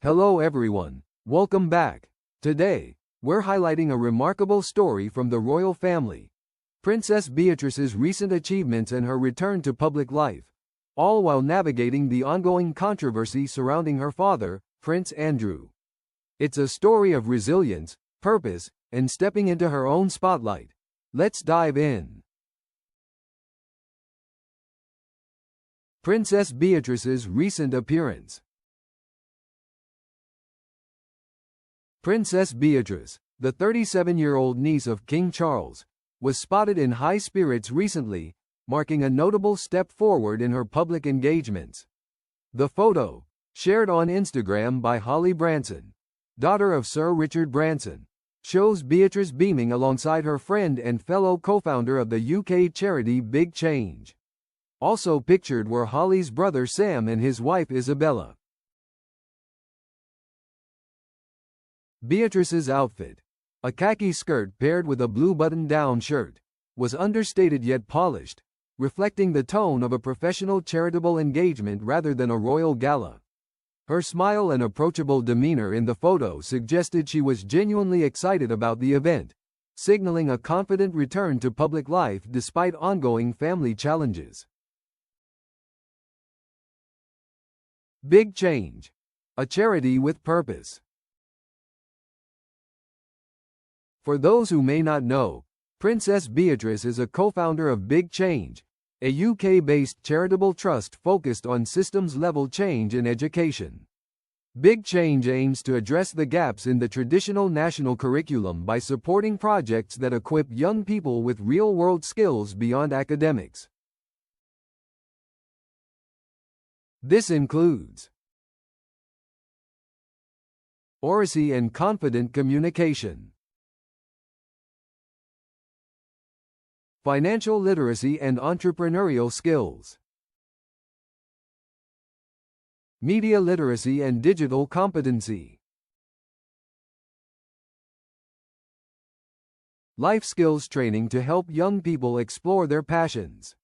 Hello everyone, welcome back. Today, we're highlighting a remarkable story from the royal family. Princess Beatrice's recent achievements and her return to public life, all while navigating the ongoing controversy surrounding her father, Prince Andrew. It's a story of resilience, purpose, and stepping into her own spotlight. Let's dive in. Princess Beatrice's recent appearance. Princess Beatrice, the 37-year-old niece of King Charles, was spotted in high spirits recently, marking a notable step forward in her public engagements. The photo, shared on Instagram by Holly Branson, daughter of Sir Richard Branson, shows Beatrice beaming alongside her friend and fellow co-founder of the UK charity Big Change. Also pictured were Holly's brother Sam and his wife Isabella. Beatrice's outfit, a khaki skirt paired with a blue button-down shirt, was understated yet polished, reflecting the tone of a professional charitable engagement rather than a royal gala. Her smile and approachable demeanor in the photo suggested she was genuinely excited about the event, signaling a confident return to public life despite ongoing family challenges. Big Change, a charity with purpose. For those who may not know, Princess Beatrice is a co-founder of Big Change, a UK-based charitable trust focused on systems-level change in education. Big Change aims to address the gaps in the traditional national curriculum by supporting projects that equip young people with real-world skills beyond academics. This includes oracy and confident communication, financial literacy and entrepreneurial skills, media literacy and digital competency, life skills training to help young people explore their passions.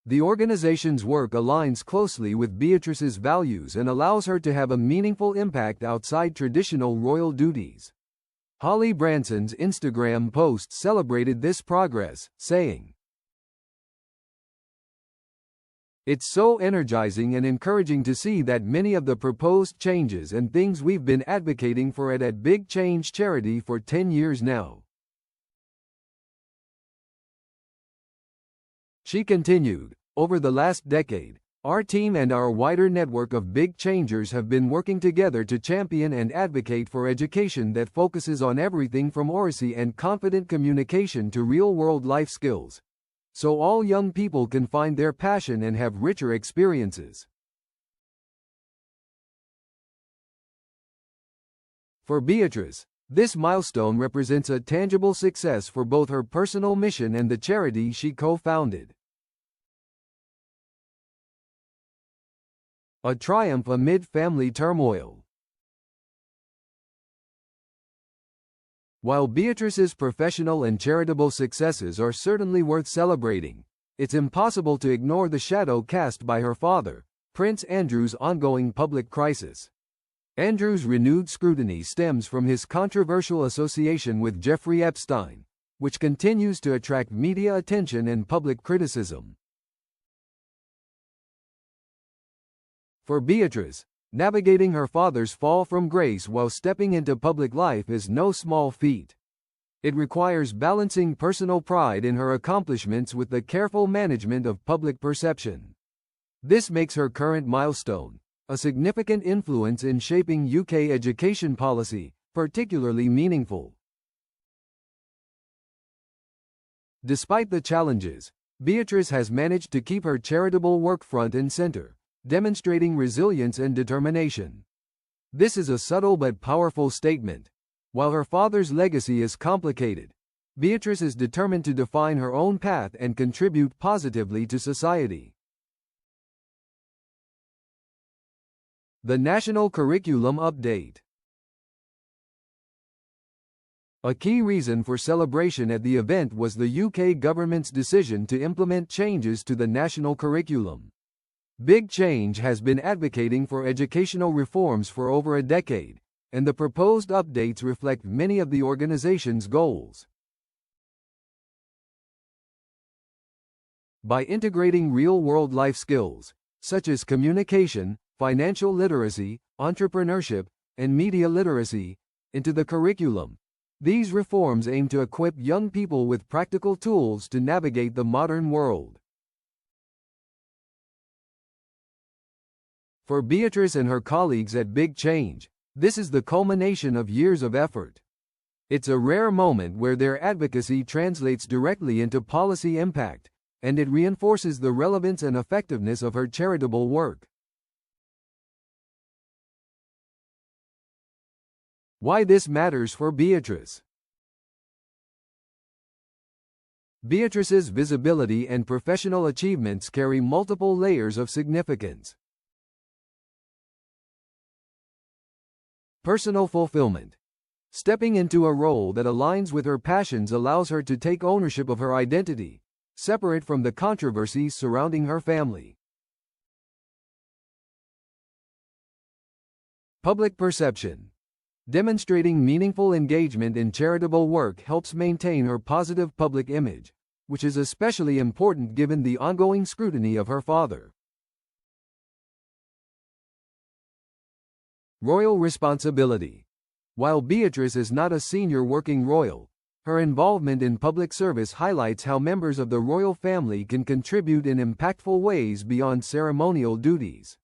The organization's work aligns closely with Beatrice's values and allows her to have a meaningful impact outside traditional royal duties. Holly Branson's Instagram post celebrated this progress, saying, "It's so energizing and encouraging to see that many of the proposed changes and things we've been advocating for at Big Change charity for 10 years now." She continued, "Over the last decade, our team and our wider network of big changers have been working together to champion and advocate for education that focuses on everything from oracy and confident communication to real-world life skills, so all young people can find their passion and have richer experiences." For Beatrice, this milestone represents a tangible success for both her personal mission and the charity she co-founded. A triumph amid family turmoil. While Beatrice's professional and charitable successes are certainly worth celebrating, it's impossible to ignore the shadow cast by her father, Prince Andrew's ongoing public crisis. Andrew's renewed scrutiny stems from his controversial association with Jeffrey Epstein, which continues to attract media attention and public criticism. For Beatrice, navigating her father's fall from grace while stepping into public life is no small feat. It requires balancing personal pride in her accomplishments with the careful management of public perception. This makes her current milestone a significant influence in shaping UK education policy, particularly meaningful. Despite the challenges, Beatrice has managed to keep her charitable work front and center, demonstrating resilience and determination. This is a subtle but powerful statement. While her father's legacy is complicated, Beatrice is determined to define her own path and contribute positively to society. The National Curriculum Update. A key reason for celebration at the event was the UK government's decision to implement changes to the national curriculum. Big Change has been advocating for educational reforms for over a decade, and the proposed updates reflect many of the organization's goals. By integrating real-world life skills, such as communication, financial literacy, entrepreneurship, and media literacy, into the curriculum, these reforms aim to equip young people with practical tools to navigate the modern world. For Beatrice and her colleagues at Big Change, this is the culmination of years of effort. It's a rare moment where their advocacy translates directly into policy impact, and it reinforces the relevance and effectiveness of her charitable work. Why this matters for Beatrice. Beatrice's visibility and professional achievements carry multiple layers of significance. Personal fulfillment. Stepping into a role that aligns with her passions allows her to take ownership of her identity, separate from the controversies surrounding her family. Public perception. Demonstrating meaningful engagement in charitable work helps maintain her positive public image, which is especially important given the ongoing scrutiny of her father. Royal responsibility. While Beatrice is not a senior working royal, her involvement in public service highlights how members of the royal family can contribute in impactful ways beyond ceremonial duties.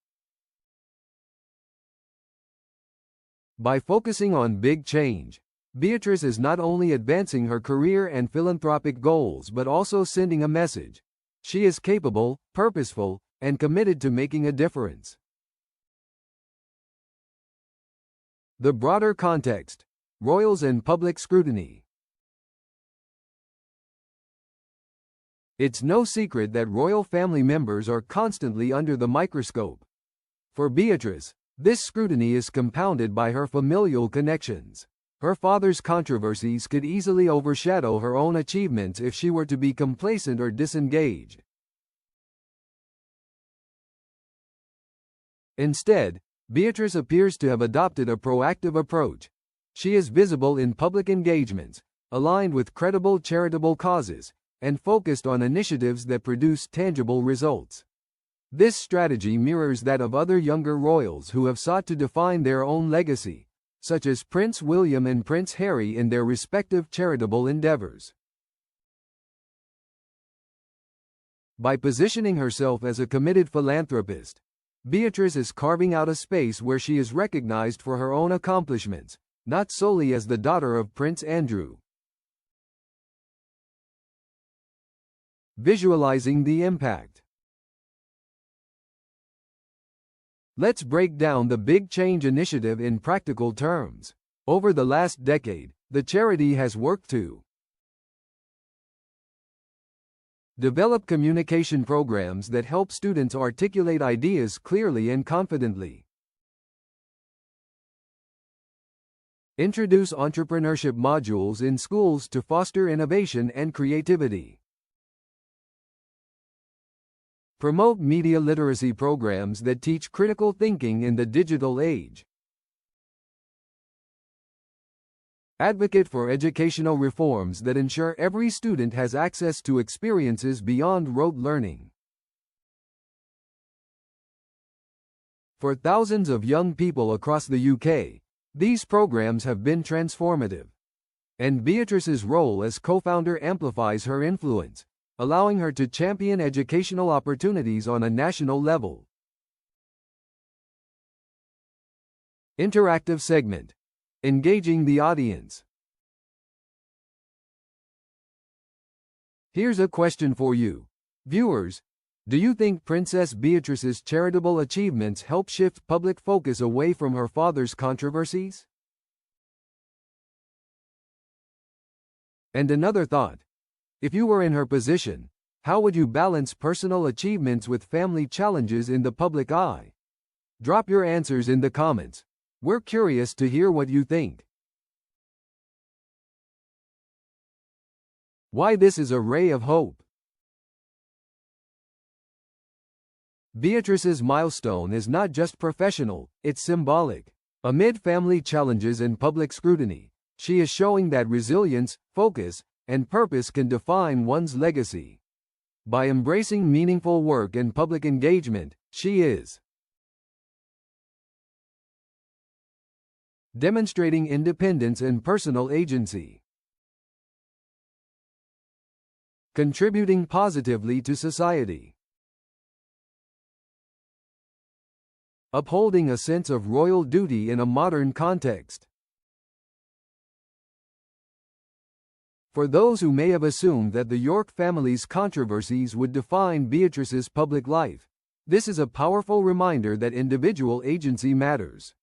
By focusing on Big Change, Beatrice is not only advancing her career and philanthropic goals but also sending a message. She is capable, purposeful, and committed to making a difference. The broader context. Royals and public scrutiny. It's no secret that royal family members are constantly under the microscope. For Beatrice, this scrutiny is compounded by her familial connections. Her father's controversies could easily overshadow her own achievements if she were to be complacent or disengaged. Instead, Beatrice appears to have adopted a proactive approach. She is visible in public engagements, aligned with credible charitable causes, and focused on initiatives that produce tangible results. This strategy mirrors that of other younger royals who have sought to define their own legacy, such as Prince William and Prince Harry in their respective charitable endeavors. By positioning herself as a committed philanthropist, Beatrice is carving out a space where she is recognized for her own accomplishments, not solely as the daughter of Prince Andrew. Visualizing the impact. Let's break down the Big Change initiative in practical terms. Over the last decade, the charity has worked to develop communication programs that help students articulate ideas clearly and confidently, introduce entrepreneurship modules in schools to foster innovation and creativity, promote media literacy programs that teach critical thinking in the digital age, advocate for educational reforms that ensure every student has access to experiences beyond rote learning. For thousands of young people across the UK, these programs have been transformative. And Beatrice's role as co-founder amplifies her influence, allowing her to champion educational opportunities on a national level. Interactive segment. Engaging the audience. Here's a question for you, viewers. Do you think Princess Beatrice's charitable achievements help shift public focus away from her father's controversies? And another thought. If you were in her position, how would you balance personal achievements with family challenges in the public eye? Drop your answers in the comments. We're curious to hear what you think. Why this is a ray of hope. Beatrice's milestone is not just professional, it's symbolic. Amid family challenges and public scrutiny, she is showing that resilience, focus, and purpose can define one's legacy. By embracing meaningful work and public engagement, she is demonstrating independence and personal agency, contributing positively to society, upholding a sense of royal duty in a modern context. For those who may have assumed that the York family's controversies would define Beatrice's public life, this is a powerful reminder that individual agency matters.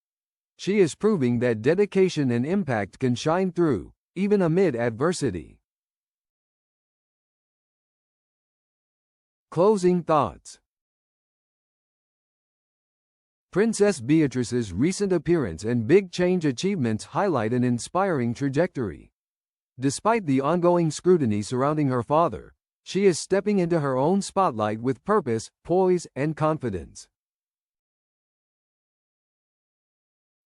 She is proving that dedication and impact can shine through, even amid adversity. Closing thoughts. Princess Beatrice's recent appearance and big change achievements highlight an inspiring trajectory. Despite the ongoing scrutiny surrounding her father, she is stepping into her own spotlight with purpose, poise, and confidence.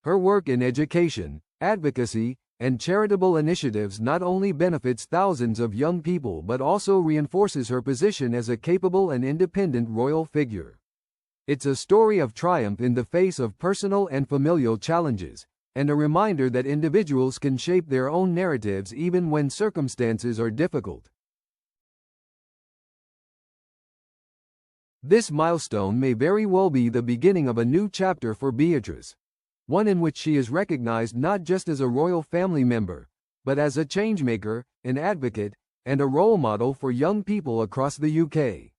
Her work in education, advocacy, and charitable initiatives not only benefits thousands of young people but also reinforces her position as a capable and independent royal figure. It's a story of triumph in the face of personal and familial challenges, and a reminder that individuals can shape their own narratives even when circumstances are difficult. This milestone may very well be the beginning of a new chapter for Beatrice, one in which she is recognized not just as a royal family member, but as a changemaker, an advocate, and a role model for young people across the UK.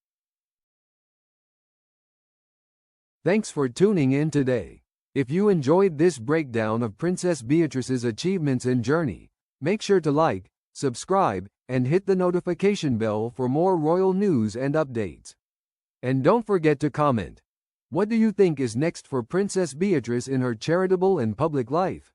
Thanks for tuning in today. If you enjoyed this breakdown of Princess Beatrice's achievements and journey, make sure to like, subscribe, and hit the notification bell for more royal news and updates. And don't forget to comment. What do you think is next for Princess Beatrice in her charitable and public life?